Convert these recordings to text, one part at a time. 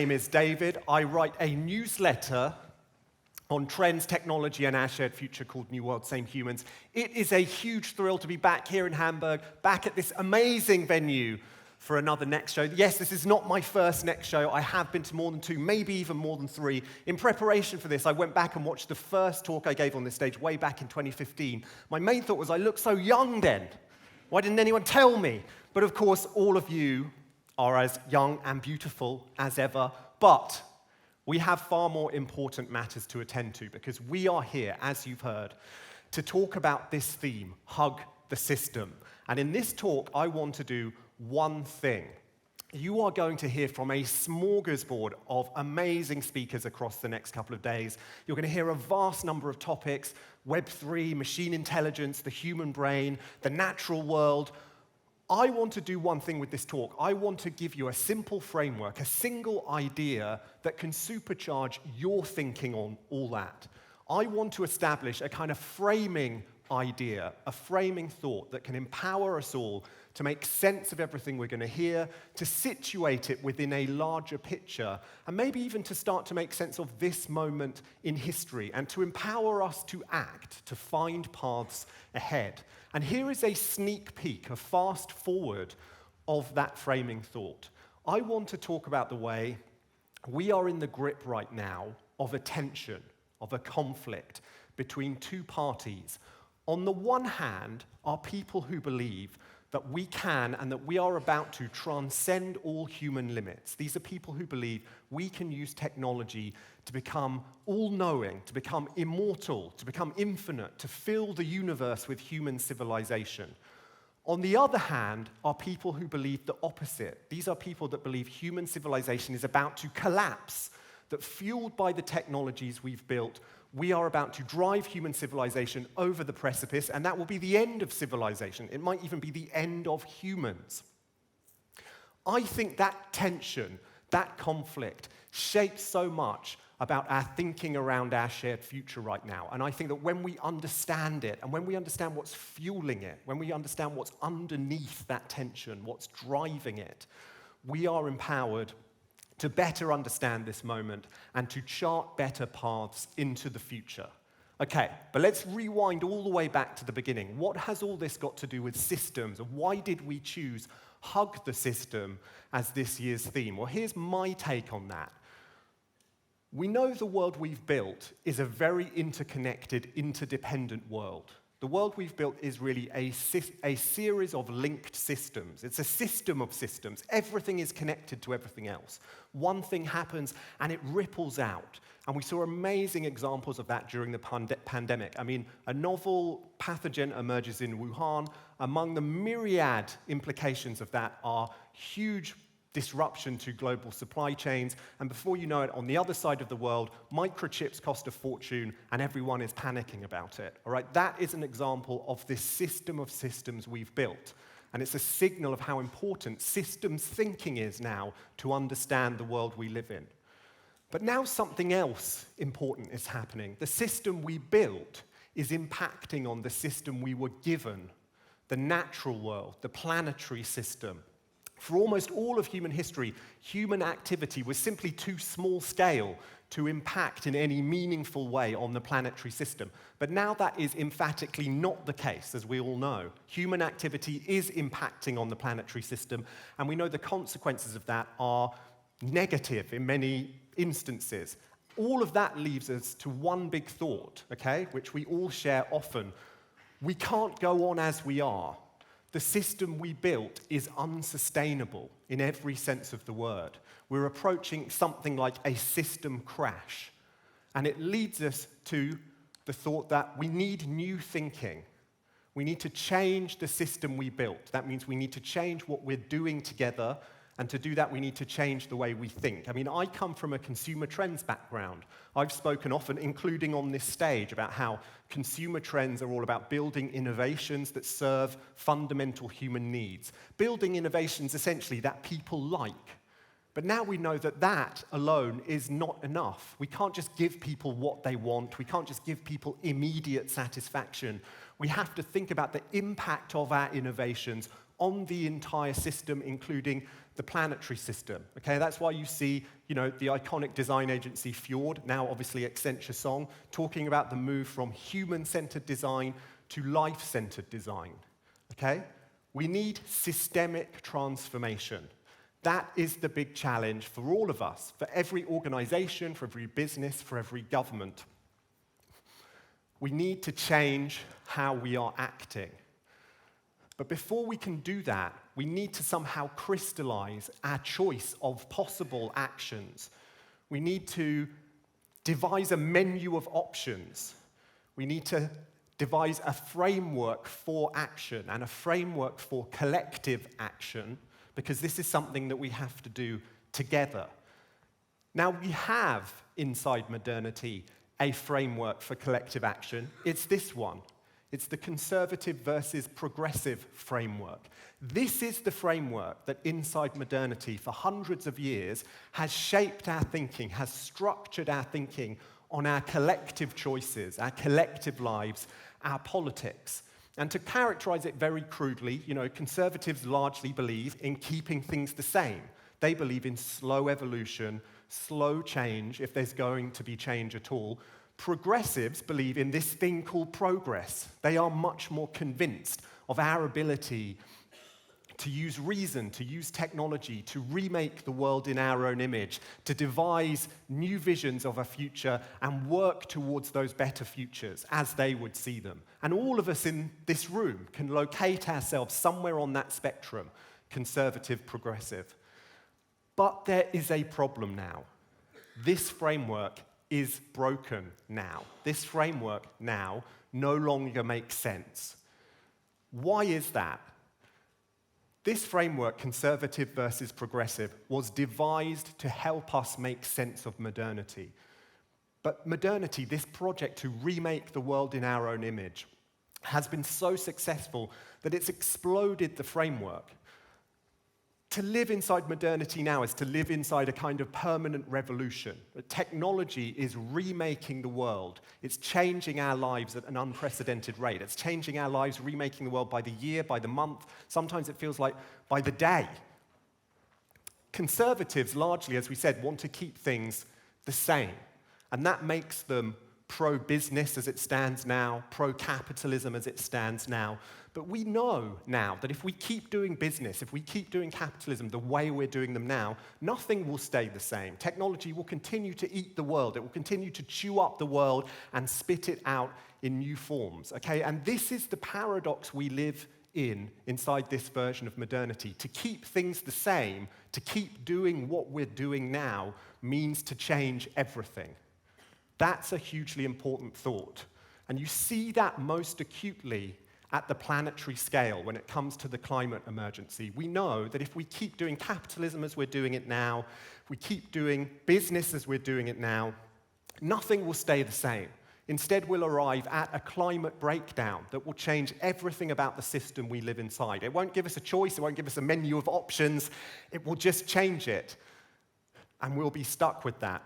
name is David. I write a newsletter on trends, technology, and our shared future called New World, Same Humans. It is a huge thrill to be back here in Hamburg, back at this amazing venue for another Next Show. Yes, this is not my first Next Show. I have been to more than 2, maybe even more than 3. In preparation for this, I went back and watched the first talk I gave on this stage way back in 2015. My main thought was, I looked so young then. Why didn't anyone tell me? But of course, all of you are as young and beautiful as ever. But we have far more important matters to attend to, because we are here, as you've heard, to talk about this theme, hug the system. And in this talk, I want to do one thing. You are going to hear from a smorgasbord of amazing speakers across the next couple of days. You're going to hear a vast number of topics: Web3, machine intelligence, the human brain, the natural world. I want to do one thing with this talk. I want to give you a simple framework, a single idea that can supercharge your thinking on all that. I want to establish a kind of framing idea, a framing thought that can empower us all to make sense of everything we're going to hear, to situate it within a larger picture, and maybe even to start to make sense of this moment in history, and to empower us to act, to find paths ahead. And here is a sneak peek, a fast forward of that framing thought. I want to talk about the way we are in the grip right now of a tension, of a conflict between two parties. On the one hand are people who believe that we can and that we are about to transcend all human limits. These are people who believe we can use technology to become all-knowing, to become immortal, to become infinite, to fill the universe with human civilization. On the other hand are people who believe the opposite. These are people that believe human civilization is about to collapse, that fueled by the technologies we've built, we are about to drive human civilization over the precipice, and that will be the end of civilization. It might even be the end of humans. I think that tension, that conflict, shapes so much about our thinking around our shared future right now. And I think that when we understand it, and when we understand what's fueling it, when we understand what's underneath that tension, what's driving it, we are empowered to better understand this moment and to chart better paths into the future. Okay, but let's rewind all the way back to the beginning. What has all this got to do with systems? And why did we choose Hug the System as this year's theme? Well, here's my take on that. We know the world we've built is a very interconnected, interdependent world. The world we've built is really a series of linked systems. It's a system of systems. Everything is connected to everything else. One thing happens and it ripples out. And we saw amazing examples of that during the pandemic. I mean, a novel pathogen emerges in Wuhan. Among the myriad implications of that are huge disruption to global supply chains, and before you know it, on the other side of the world, microchips cost a fortune, and everyone is panicking about it. All right, that is an example of this system of systems we've built, and it's a signal of how important systems thinking is now to understand the world we live in. But now something else important is happening. The system we built is impacting on the system we were given, the natural world, the planetary system. For almost all of human history, human activity was simply too small scale to impact in any meaningful way on the planetary system. But now that is emphatically not the case, as we all know. Human activity is impacting on the planetary system, and we know the consequences of that are negative in many instances. All of that leaves us to one big thought, okay, which we all share often. We can't go on as we are. The system we built is unsustainable in every sense of the word. We're approaching something like a system crash. And it leads us to the thought that we need new thinking. We need to change the system we built. That means we need to change what we're doing together, and to do that, we need to change the way we think. I mean, I come from a consumer trends background. I've spoken often, including on this stage, about how consumer trends are all about building innovations that serve fundamental human needs. Building innovations, essentially, that people like. But now we know that that alone is not enough. We can't just give people what they want. We can't just give people immediate satisfaction. We have to think about the impact of our innovations on the entire system, including the planetary system. Okay, that's why you see, the iconic design agency Fjord, now obviously Accenture song, talking about the move from human-centered design to life-centered design. Okay, we need systemic transformation. That is the big challenge for all of us, for every organization, for every business, for every government. We need to change how we are acting. But before we can do that, we need to somehow crystallize our choice of possible actions. We need to devise a menu of options. We need to devise a framework for action and a framework for collective action, because this is something that we have to do together. Now, we have, inside modernity, a framework for collective action. It's this one. It's the conservative versus progressive framework. This is the framework that inside modernity for hundreds of years has shaped our thinking, has structured our thinking on our collective choices, our collective lives, our politics. And to characterize it very crudely, conservatives largely believe in keeping things the same. They believe in slow evolution, slow change, if there's going to be change at all. Progressives believe in this thing called progress. They are much more convinced of our ability to use reason, to use technology, to remake the world in our own image, to devise new visions of a future and work towards those better futures as they would see them. And all of us in this room can locate ourselves somewhere on that spectrum, conservative, progressive. But there is a problem now. This framework is broken now. This framework now no longer makes sense. Why is that? This framework, conservative versus progressive, was devised to help us make sense of modernity. But modernity, this project to remake the world in our own image, has been so successful that it's exploded the framework. To live inside modernity now is to live inside a kind of permanent revolution. Technology is remaking the world. It's changing our lives at an unprecedented rate. It's changing our lives, remaking the world by the year, by the month. Sometimes it feels like by the day. Conservatives, largely, as we said, want to keep things the same. And that makes them pro-business as it stands now, pro-capitalism as it stands now. But we know now that if we keep doing business, if we keep doing capitalism the way we're doing them now, nothing will stay the same. Technology will continue to eat the world. It will continue to chew up the world and spit it out in new forms. Okay? And this is the paradox we live inside this version of modernity. To keep things the same, to keep doing what we're doing now, means to change everything. That's a hugely important thought. And you see that most acutely at the planetary scale when it comes to the climate emergency. We know that if we keep doing capitalism as we're doing it now, if we keep doing business as we're doing it now, nothing will stay the same. Instead, we'll arrive at a climate breakdown that will change everything about the system we live inside. It won't give us a choice, it won't give us a menu of options, it will just change it. And we'll be stuck with that.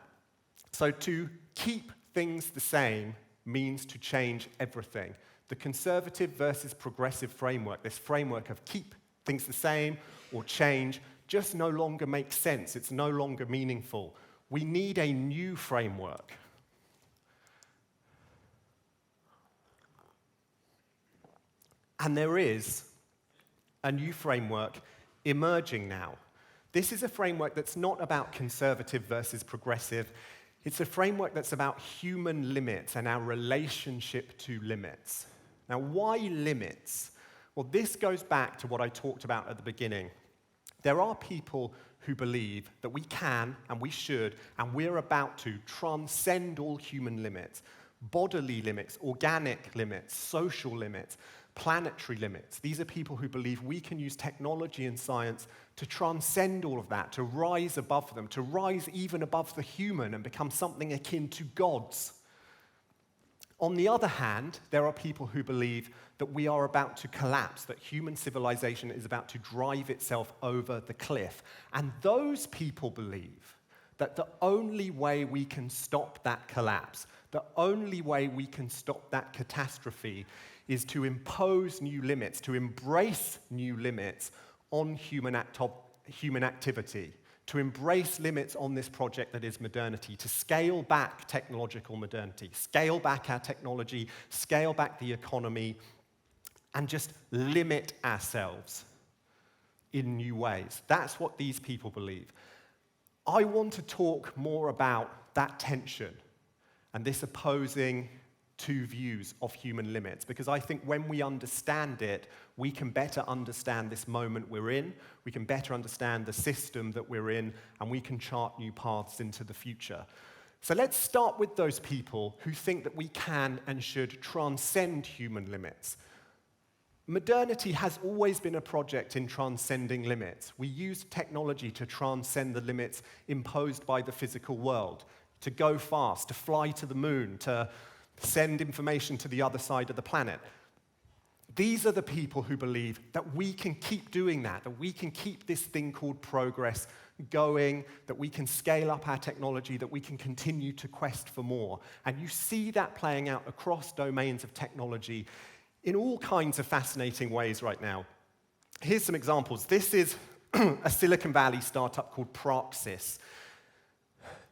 So to keep things the same means to change everything. The conservative versus progressive framework, this framework of keep things the same or change, just no longer makes sense. It's no longer meaningful. We need a new framework. And there is a new framework emerging now. This is a framework that's not about conservative versus progressive. It's a framework that's about human limits and our relationship to limits. Now, why limits? Well, this goes back to what I talked about at the beginning. There are people who believe that we can and we should and we're about to transcend all human limits, bodily limits, organic limits, social limits, planetary limits. These are people who believe we can use technology and science to transcend all of that, to rise above them, to rise even above the human and become something akin to gods. On the other hand, there are people who believe that we are about to collapse, that human civilization is about to drive itself over the cliff. And those people believe that the only way we can stop that collapse, the only way we can stop that catastrophe is to impose new limits, to embrace new limits on human human activity, to embrace limits on this project that is modernity, to scale back technological modernity, scale back our technology, scale back the economy, and just limit ourselves in new ways. That's what these people believe. I want to talk more about that tension and this opposing two views of human limits, because I think when we understand it, we can better understand this moment we're in, we can better understand the system that we're in, and we can chart new paths into the future. So let's start with those people who think that we can and should transcend human limits. Modernity has always been a project in transcending limits. We use technology to transcend the limits imposed by the physical world, to go fast, to fly to the moon, to send information to the other side of the planet. These are the people who believe that we can keep doing that we can keep this thing called progress going, that we can scale up our technology, that we can continue to quest for more. And you see that playing out across domains of technology in all kinds of fascinating ways right now. Here's some examples. This is a Silicon Valley startup called Praxis.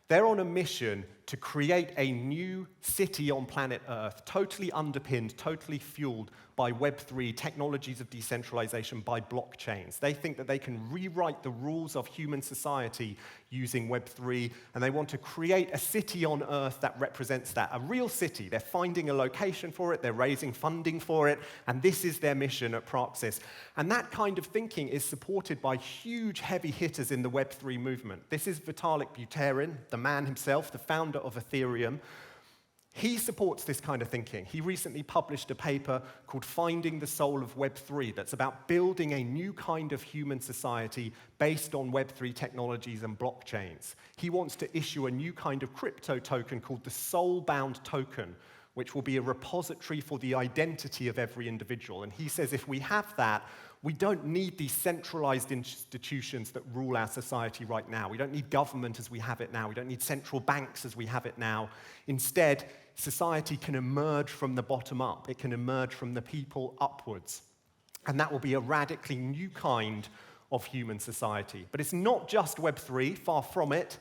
They're on a mission to create a new city on planet Earth, totally underpinned, totally fueled by Web3, technologies of decentralization, by blockchains. They think that they can rewrite the rules of human society using Web3, and they want to create a city on Earth that represents that, a real city. They're finding a location for it, they're raising funding for it, and this is their mission at Praxis. And that kind of thinking is supported by huge heavy hitters in the Web3 movement. This is Vitalik Buterin, the man himself, the founder of Ethereum. He supports this kind of thinking. He recently published a paper called Finding the Soul of Web3 that's about building a new kind of human society based on Web3 technologies and blockchains. He wants to issue a new kind of crypto token called the soul-bound token, which will be a repository for the identity of every individual. And he says if we have that, we don't need these centralized institutions that rule our society right now. We don't need government as we have it now. We don't need central banks as we have it now. Instead, society can emerge from the bottom up. It can emerge from the people upwards. And that will be a radically new kind of human society. But it's not just Web3, far from it.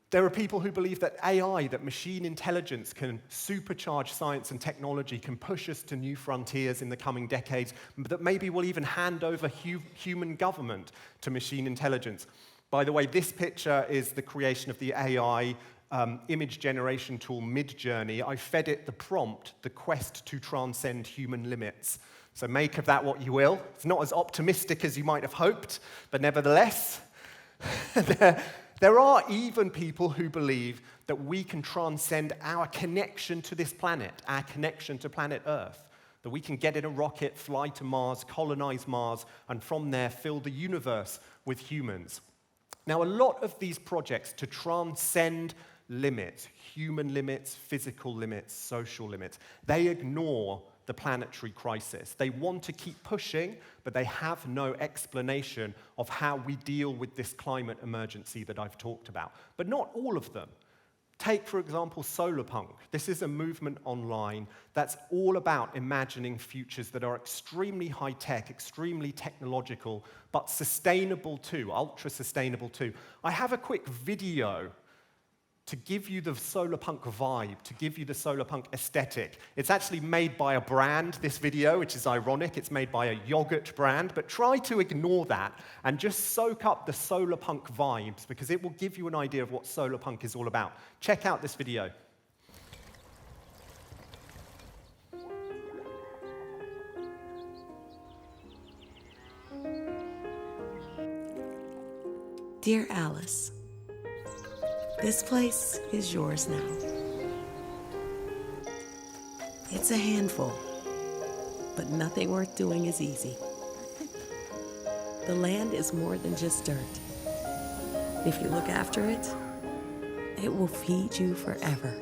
There are people who believe that AI, that machine intelligence can supercharge science and technology, can push us to new frontiers in the coming decades, but that maybe we'll even hand over human government to machine intelligence. By the way, this picture is the creation of the AI image generation tool Midjourney. I fed it the prompt, the quest to transcend human limits. So make of that what you will. It's not as optimistic as you might have hoped, but nevertheless, there are even people who believe that we can transcend our connection to this planet, our connection to planet Earth, that we can get in a rocket, fly to Mars, colonize Mars, and from there fill the universe with humans. Now, a lot of these projects to transcend limits, human limits, physical limits, social limits, they ignore the planetary crisis. They want to keep pushing, but they have no explanation of how we deal with this climate emergency that I've talked about. But not all of them. Take, for example, solarpunk. This is a movement online that's all about imagining futures that are extremely high-tech, extremely technological, but sustainable too, ultra-sustainable too. I have a quick video to give you the solarpunk vibe, to give you the solarpunk aesthetic. It's actually made by a brand, this video, which is ironic. It's made by a yogurt brand, but try to ignore that and just soak up the solarpunk vibes, because it will give you an idea of what solarpunk is all about. Check out this video. Dear Alice, this place is yours now. It's a handful, but nothing worth doing is easy. The land is more than just dirt. If you look after it, it will feed you forever.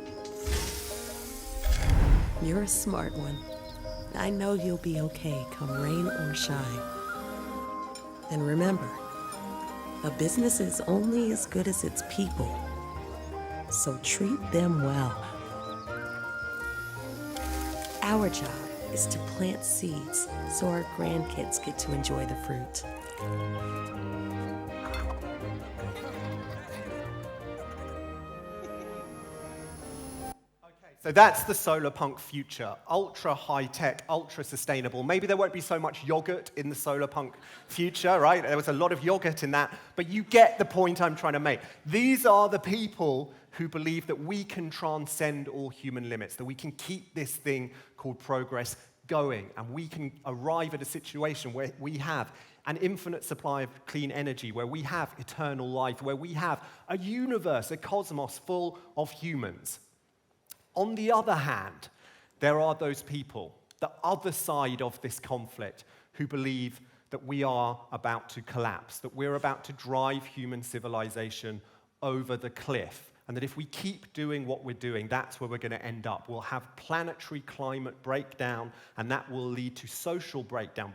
You're a smart one. I know you'll be okay come rain or shine. And remember, a business is only as good as its people. So treat them well. Our job is to plant seeds so our grandkids get to enjoy the fruit. So that's the solar punk future. Ultra high-tech, ultra sustainable. Maybe there won't be so much yogurt in the solar punk future, right? There was a lot of yogurt in that, but you get the point I'm trying to make. These are the people who believe that we can transcend all human limits, that we can keep this thing called progress going, and we can arrive at a situation where we have an infinite supply of clean energy, where we have eternal life, where we have a universe, a cosmos full of humans. On the other hand, there are those people, the other side of this conflict, who believe that we are about to collapse, that we're about to drive human civilization over the cliff, and that if we keep doing what we're doing, that's where we're going to end up. We'll have planetary climate breakdown, and that will lead to social breakdown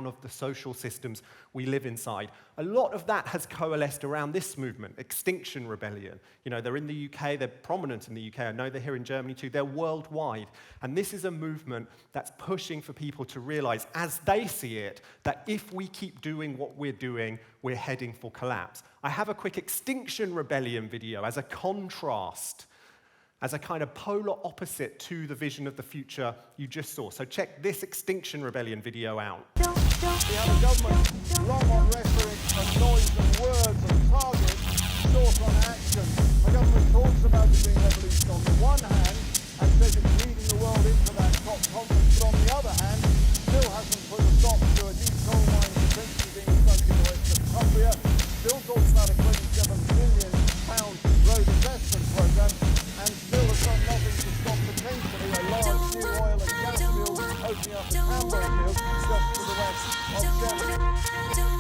of the social systems we live inside. A lot of that has coalesced around this movement, Extinction Rebellion. You know, they're in the UK, they're prominent in the UK, I know they're here in Germany too, they're worldwide. And this is a movement that's pushing for people to realize, as they see it, that if we keep doing what we're doing, we're heading for collapse. I have a quick Extinction Rebellion video as a contrast, as a kind of polar opposite to the vision of the future you just saw. So check this Extinction Rebellion video out. We have a government long on rhetoric and noise and words and targets, short on action. The government talks about it being evolution on the one hand and says it's leading the world into that top conference, but on the other hand, still hasn't put a stop to a deep coal mine potentially being sunk in the west of Cumbria, still talks about a £27 billion road investment programme, and still has done nothing to stop potentially a large new oil and gas field opening up at Hamburg field just to the west of Sheffield.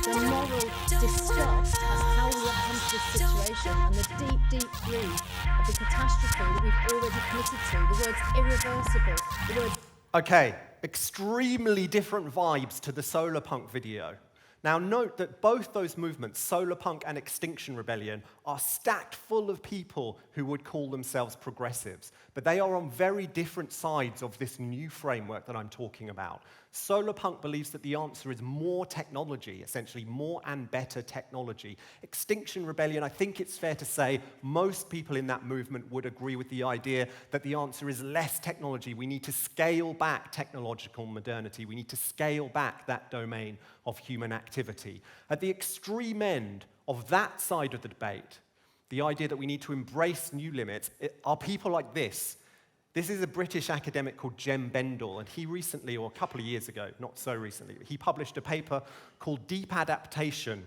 The moral distrust as how we have come to this situation and the deep, deep grief of the catastrophe that we've already committed to. The word's irreversible. The word. Okay, extremely different vibes to the solar punk video. Now note that both those movements, solar punk and Extinction Rebellion, are stacked full of people who would call themselves progressives, but they are on very different sides of this new framework that I'm talking about. Solar punk believes that the answer is more technology, essentially more and better technology. Extinction Rebellion, I think it's fair to say, most people in that movement would agree with the idea that the answer is less technology. We need to scale back technological modernity. We need to scale back that domain of human activity. At the extreme end of that side of the debate, the idea that we need to embrace new limits, are people like this. This is a British academic called Jem Bendell, and he recently, or a couple of years ago, not so recently, he published a paper called Deep Adaptation.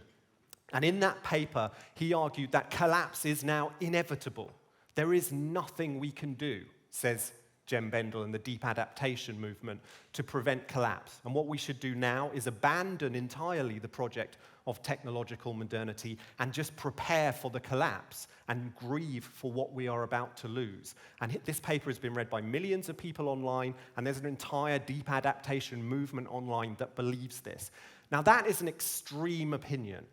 And in that paper, he argued that collapse is now inevitable. There is nothing we can do, says Jem Bendell and the Deep Adaptation movement, to prevent collapse. And what we should do now is abandon entirely the project of technological modernity and just prepare for the collapse and grieve for what we are about to lose. And this paper has been read by millions of people online, and there's an entire deep adaptation movement online that believes this. Now, that is an extreme opinion.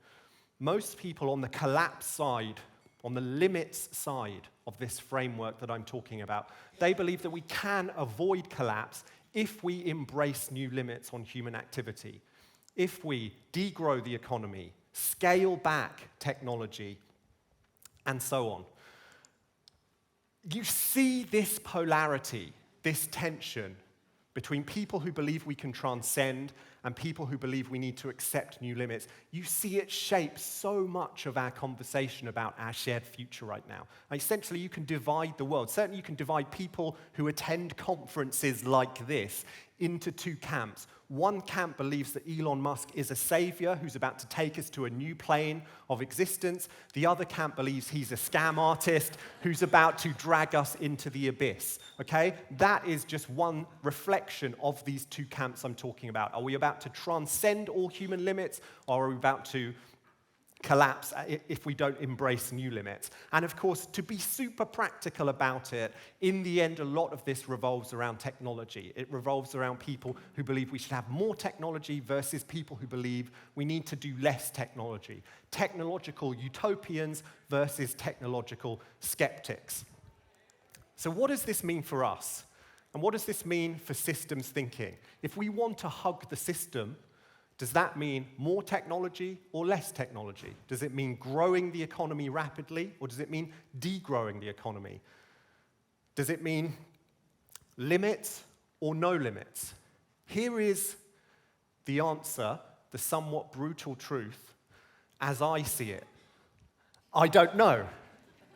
Most people on the collapse side, on the limits side of this framework that I'm talking about, they believe that we can avoid collapse if we embrace new limits on human activity. If we degrow the economy, scale back technology, and so on. You see this polarity, this tension between people who believe we can transcend and people who believe we need to accept new limits. You see it shape so much of our conversation about our shared future right now. Essentially, you can divide the world. Certainly, you can divide people who attend conferences like this into two camps. One camp believes that Elon Musk is a savior who's about to take us to a new plane of existence. The other camp believes he's a scam artist who's about to drag us into the abyss. Okay? That is just one reflection of these two camps I'm talking about. Are we about to transcend all human limits, or are we about to collapse if we don't embrace new limits? And of course, to be super practical about it, in the end, a lot of this revolves around technology. It revolves around people who believe we should have more technology versus people who believe we need to do less technology. Technological utopians versus technological skeptics. So what does this mean for us? And what does this mean for systems thinking? If we want to hug the system, does that mean more technology or less technology? Does it mean growing the economy rapidly, or does it mean degrowing the economy? Does it mean Limits or no limits? Here is the answer, the somewhat brutal truth, as I see it. I don't know,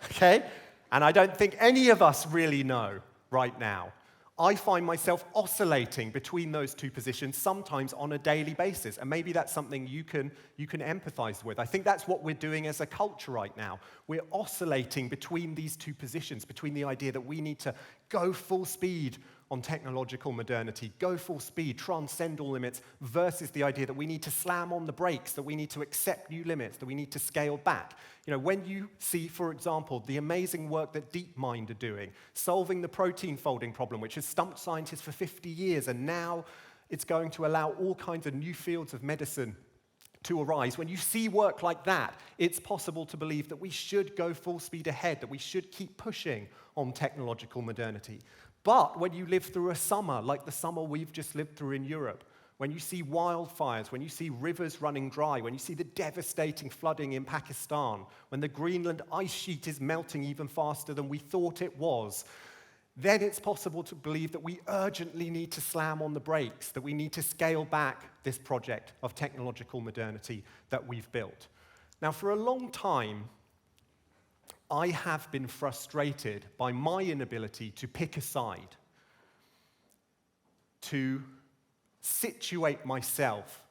okay? And I don't think any of us really know right now. I find myself oscillating between those two positions sometimes on a daily basis, and maybe that's something you can empathize with. I think that's what we're doing as a culture right now. We're oscillating between these two positions, between the idea that we need to go full speed on technological modernity, go full speed, transcend all limits, versus the idea that we need to slam on the brakes, that we need to accept new limits, that we need to scale back. You know, when you see, for example, the amazing work that DeepMind are doing, solving the protein folding problem, which has stumped scientists for 50 years, and now it's going to allow all kinds of new fields of medicine to arise. When you see work like that, it's possible to believe that we should go full speed ahead, that we should keep pushing on technological modernity. But when you live through a summer like the summer we've just lived through in Europe, when you see wildfires, when you see rivers running dry, when you see the devastating flooding in Pakistan, when the Greenland ice sheet is melting even faster than we thought it was, then it's possible to believe that we urgently need to slam on the brakes, that we need to scale back this project of technological modernity that we've built. Now, for a long time, I have been frustrated by my inability to pick a side, to situate myself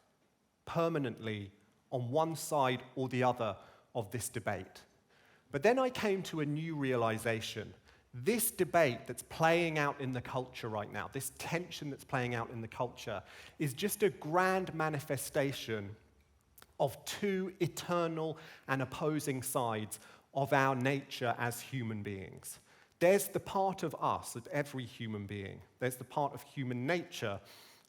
permanently on one side or the other of this debate. But then I came to a new realization. This debate that's playing out in the culture right now, this tension that's playing out in the culture, is just a grand manifestation of two eternal and opposing sides of our nature as human beings. There's the part of us, of every human being, there's the part of human nature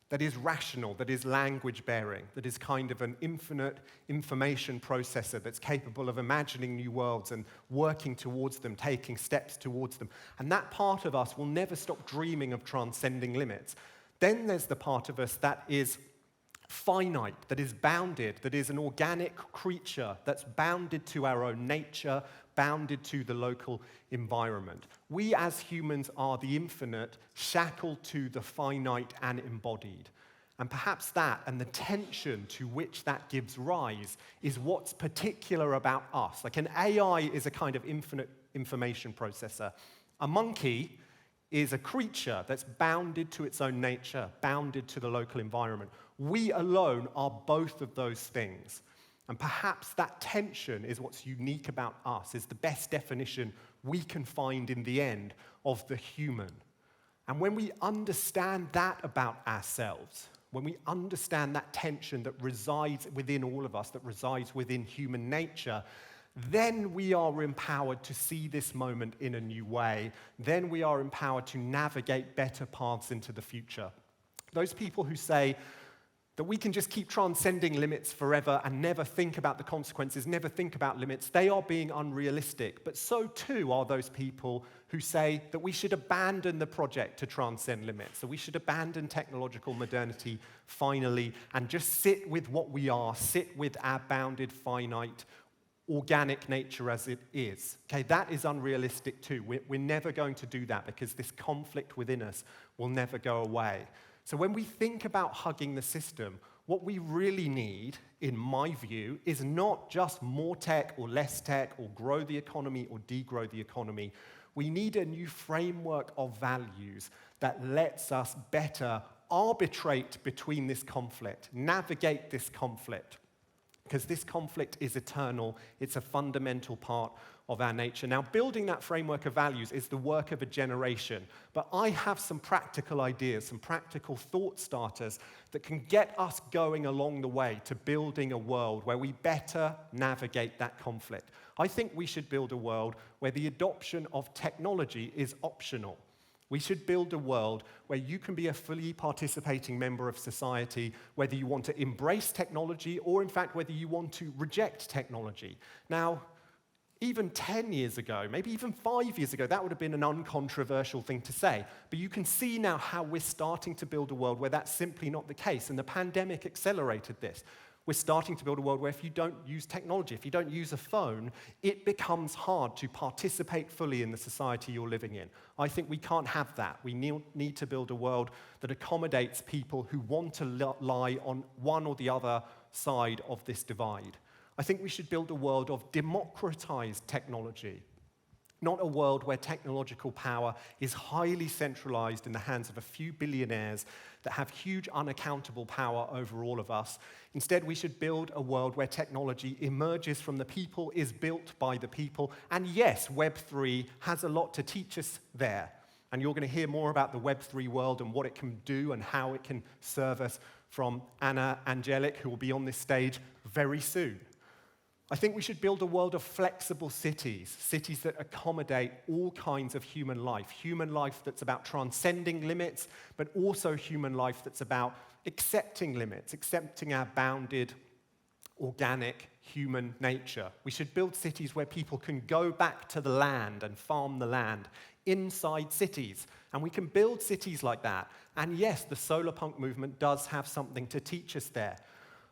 that is rational, that is language-bearing, that is kind of an infinite information processor that's capable of imagining new worlds and working towards them, taking steps towards them. And that part of us will never stop dreaming of transcending limits. Then there's the part of us that is finite, that is bounded, that is an organic creature that's bounded to our own nature, bounded to the local environment. We as humans are the infinite, shackled to the finite and embodied. And perhaps that, and the tension to which that gives rise, is what's particular about us. Like an AI is a kind of infinite information processor. A monkey is a creature that's bounded to its own nature, bounded to the local environment. We alone are both of those things. And perhaps that tension is what's unique about us, is the best definition we can find in the end of the human. And when we understand that about ourselves, when we understand that tension that resides within all of us, that resides within human nature, then we are empowered to see this moment in a new way. Then we are empowered to navigate better paths into the future. Those people who say that we can just keep transcending limits forever and never think about the consequences, never think about limits, they are being unrealistic. But so too are those people who say that we should abandon the project to transcend limits, that we should abandon technological modernity finally and just sit with what we are, sit with our bounded, finite, organic nature as it is. Okay, that is unrealistic too. We're never going to do that because this conflict within us will never go away. So when we think about hugging the system, what we really need, in my view, is not just more tech or less tech or grow the economy or degrow the economy. We need a new framework of values that lets us better arbitrate between this conflict, navigate this conflict, because this conflict is eternal. It's a fundamental part of our nature. Now, building that framework of values is the work of a generation, but I have some practical ideas, some practical thought starters that can get us going along the way to building a world where we better navigate that conflict. I think we should build a world where the adoption of technology is optional. We should build a world where you can be a fully participating member of society, whether you want to embrace technology or, in fact, whether you want to reject technology. Now, even 10 years ago, maybe even 5 years ago, that would have been an uncontroversial thing to say. But you can see now how we're starting to build a world where that's simply not the case, and the pandemic accelerated this. We're starting to build a world where if you don't use technology, if you don't use a phone, it becomes hard to participate fully in the society you're living in. I think we can't have that. We need to build a world that accommodates people who want to lie on one or the other side of this divide. I think we should build a world of democratized technology, not a world where technological power is highly centralized in the hands of a few billionaires that have huge unaccountable power over all of us. Instead, we should build a world where technology emerges from the people, is built by the people, and yes, Web3 has a lot to teach us there. And you're going to hear more about the Web3 world and what it can do and how it can serve us from Anna Angelic, who will be on this stage very soon. I think we should build a world of flexible cities, cities that accommodate all kinds of human life that's about transcending limits, but also human life that's about accepting limits, accepting our bounded, organic human nature. We should build cities where people can go back to the land and farm the land inside cities, and we can build cities like that. And yes, the solar punk movement does have something to teach us there.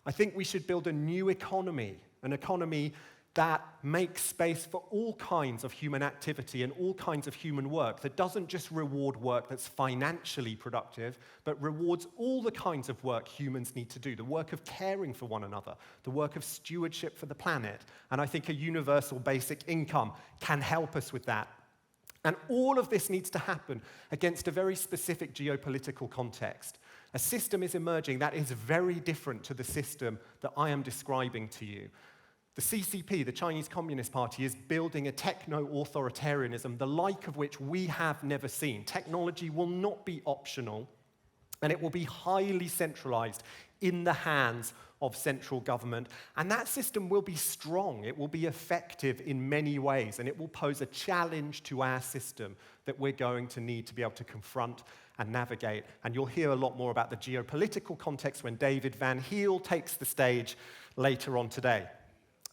I think we should build a new economy, an economy that makes space for all kinds of human activity and all kinds of human work, that doesn't just reward work that's financially productive, but rewards all the kinds of work humans need to do, the work of caring for one another, the work of stewardship for the planet. And I think a universal basic income can help us with that. And all of this needs to happen against a very specific geopolitical context. A system is emerging that is very different to the system that I am describing to you. The CCP, the Chinese Communist Party, is building a techno-authoritarianism, the like of which we have never seen. Technology will not be optional, and it will be highly centralized in the hands of central government. And that system will be strong, it will be effective in many ways, and it will pose a challenge to our system that we're going to need to be able to confront and navigate. And you'll hear a lot more about the geopolitical context when David Van Heel takes the stage later on today.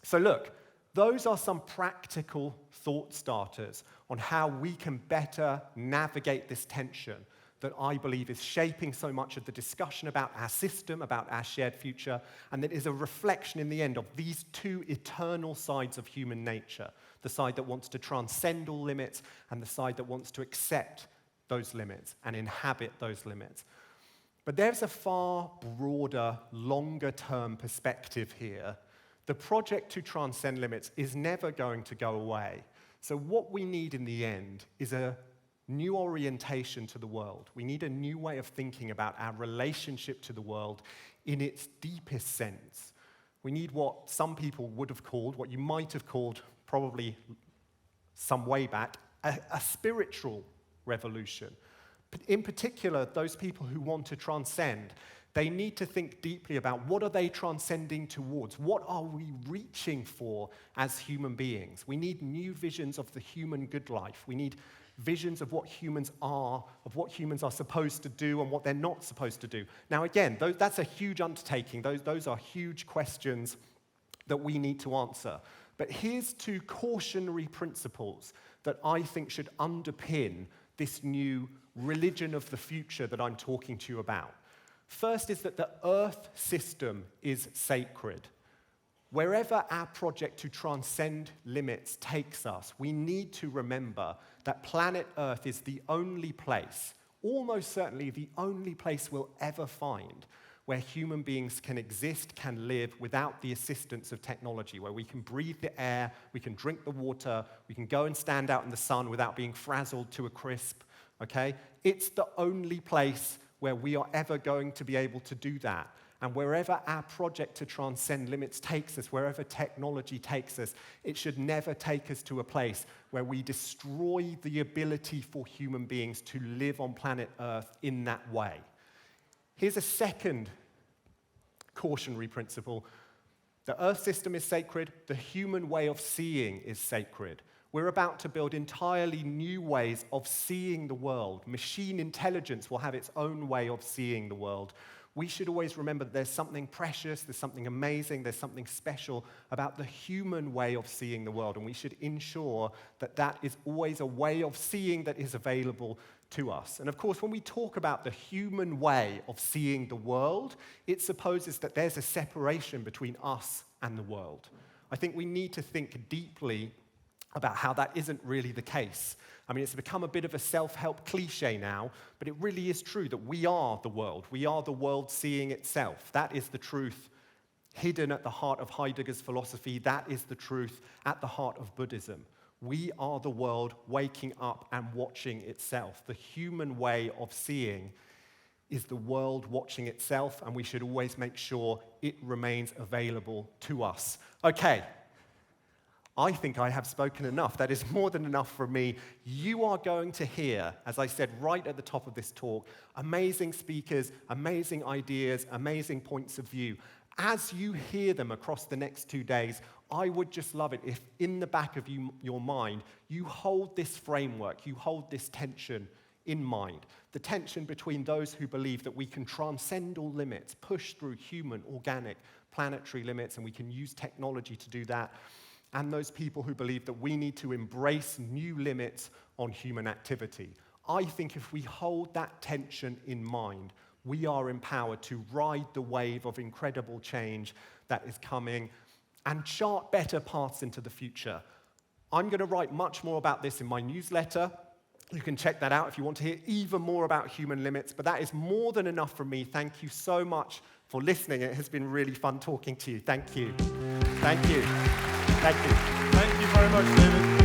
So look, those are some practical thought starters on how we can better navigate this tension that I believe is shaping so much of the discussion about our system, about our shared future, and that is a reflection in the end of these two eternal sides of human nature, the side that wants to transcend all limits and the side that wants to accept those limits and inhabit those limits. But there's a far broader, longer-term perspective here. The project to transcend limits is never going to go away. So what we need in the end is a new orientation to the world. We need a new way of thinking about our relationship to the world in its deepest sense. We need what some people would have called, what you might have called probably some way back, a spiritual revolution. In particular, those people who want to transcend, they need to think deeply about what are they transcending towards? What are we reaching for as human beings? We need new visions of the human good life. We need visions of what humans are supposed to do and what they're not supposed to do. Now again, that's a huge undertaking. Those are huge questions that we need to answer. But here's two cautionary principles that I think should underpin this new religion of the future that I'm talking to you about. First is that the Earth system is sacred. Wherever our project to transcend limits takes us, we need to remember that planet Earth is the only place, almost certainly the only place we'll ever find, where human beings can exist, can live without the assistance of technology, where we can breathe the air, we can drink the water, we can go and stand out in the sun without being frazzled to a crisp, okay? It's the only place where we are ever going to be able to do that. And wherever our project to transcend limits takes us, wherever technology takes us, it should never take us to a place where we destroy the ability for human beings to live on planet Earth in that way. Here's a second cautionary principle. The Earth system is sacred. The human way of seeing is sacred. We're about to build entirely new ways of seeing the world. Machine intelligence will have its own way of seeing the world. We should always remember that there's something precious, there's something amazing, there's something special about the human way of seeing the world, and we should ensure that that is always a way of seeing that is available to us. And of course, when we talk about the human way of seeing the world, it supposes that there's a separation between us and the world. I think we need to think deeply about how that isn't really the case. I mean, it's become a bit of a self-help cliche now, but it really is true that we are the world. We are the world seeing itself. That is the truth hidden at the heart of Heidegger's philosophy. That is the truth at the heart of Buddhism. We are the world waking up and watching itself. The human way of seeing is the world watching itself, and we should always make sure it remains available to us. Okay, I think I have spoken enough. That is more than enough for me. You are going to hear, as I said right at the top of this talk, amazing speakers, amazing ideas, amazing points of view. As you hear them across the next 2 days, I would just love it if in the back of your mind, you hold this framework, you hold this tension in mind. The tension between those who believe that we can transcend all limits, push through human, organic, planetary limits, and we can use technology to do that, and those people who believe that we need to embrace new limits on human activity. I think if we hold that tension in mind, we are empowered to ride the wave of incredible change that is coming and chart better paths into the future. I'm going to write much more about this in my newsletter. You can check that out if you want to hear even more about human limits, but that is more than enough from me. Thank you so much for listening. It has been really fun talking to you. Thank you. Thank you. Thank you. Thank you very much, David.